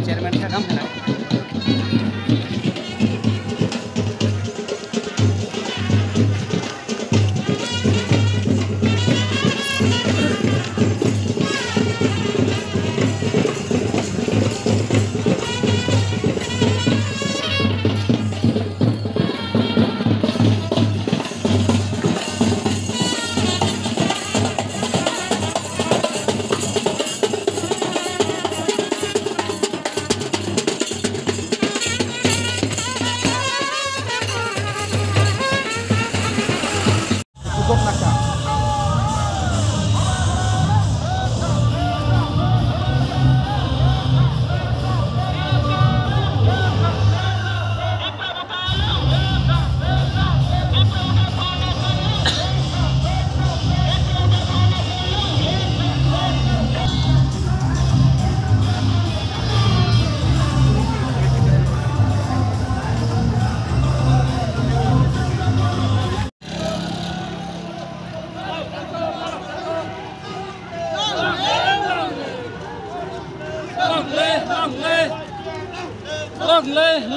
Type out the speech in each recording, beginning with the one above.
Chairman का काम है ना।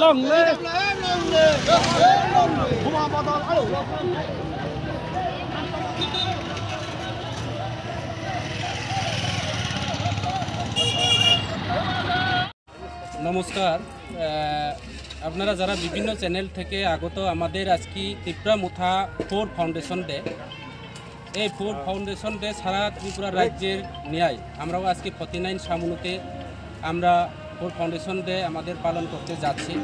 Long lê. নমস্কার, আপনারা যারা বিভিন্ন চ্যানেল থেকে আগত আমাদের আজকে ত্রিপুরা মুথা 4 ফাউন্ডেশন ডে, এই 4 ফাউন্ডেশন ডে সারা ত্রিপুরা রাজ্যের ন্যায় আমরাও আজকে 49 সামুনুতে আমরা 4 ফাউন্ডেশন ডে আমাদের পালন করতে যাচ্ছি।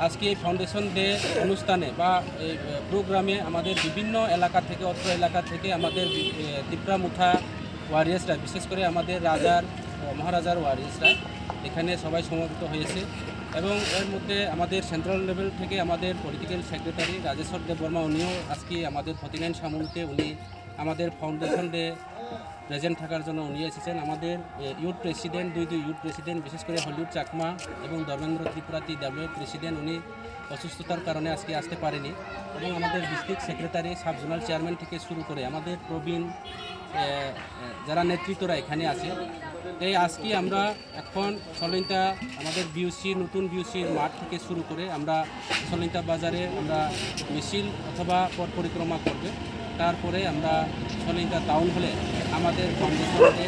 আজকে এই ফাউন্ডেশন ডে অনুষ্ঠানে বা এই প্রোগ্রামে আমাদের বিভিন্ন এলাকা থেকে অত্র এলাকা থেকে আমাদের ত্রিপুরা মুথা ওয়ারিয়ার্সরা, বিশেষ করে আমাদের রাজার মহারাজার ওয়ারিয়ার্সরা এখানে সবাই সমবেত হয়েছে। এবং এর মধ্যে আমাদের সেন্ট্রাল লেভেল থেকে আমাদের পলিটিক্যাল সেক্রেটারি রাজেশ্বর দেব বর্মা, উনিও আজকে আমাদের 49 সামুনুতে উনি আমাদের ফাউন্ডেশন ডে প্রেজেন্ট থাকার জন্য উনি এসেছেন। আমাদের ইউথ প্রেসিডেন্ট, দুই ইউথ প্রেসিডেন্ট, বিশেষ করে হলিউড চাকমা এবং ধর্মেন্দ্র ত্রিপুরাতি ডাব্লিউ প্রেসিডেন্ট, উনি অসুস্থতার কারণে আজকে আসতে পারেনি। এবং আমাদের district secretary, sub zonal chairman থেকে শুরু করে আমাদের প্রবীণ যারা নেতৃত্বরা এখানে আছে। তাই আজকে আমরা এখন সলিন্তা আমাদের বিউসি, নতুন বিউসির মাঠ থেকে শুরু করে আমরা সলিন্তা বাজারে আমরা মিছিল অথবা পথ পরিক্রমা করবে। তারপরে আমরা সলিন্তা টাউন হলে আমাদের ফাউন্ডেশনকে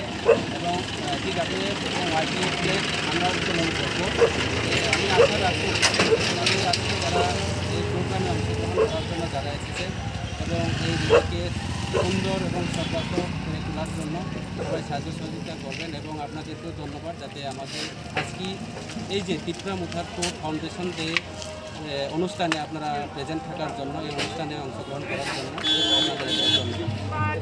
এবং TWF এবং YTF আমরা উত্তোলন করবো। আমি আশা রাখি আমাদের আজকে যারা এই প্রোগ্রামে অংশগ্রহণ করার জন্য যারা এসেছে এবং এই দিকে সুন্দর এবং সর্বাত্মক করে তোলার জন্য সবাই সাহায্য সহযোগিতা করবেন। এবং আপনাদেরকেও ধন্যবাদ, যাতে আমাদের আজকে এই যে ত্রিপুরা মুথা 4 ফাউন্ডেশন ডে অনুষ্ঠানে আপনারা প্রেজেন্ট থাকার জন্য, এই অনুষ্ঠানে অংশগ্রহণ করার জন্য আপনাদের ধন্যবাদ।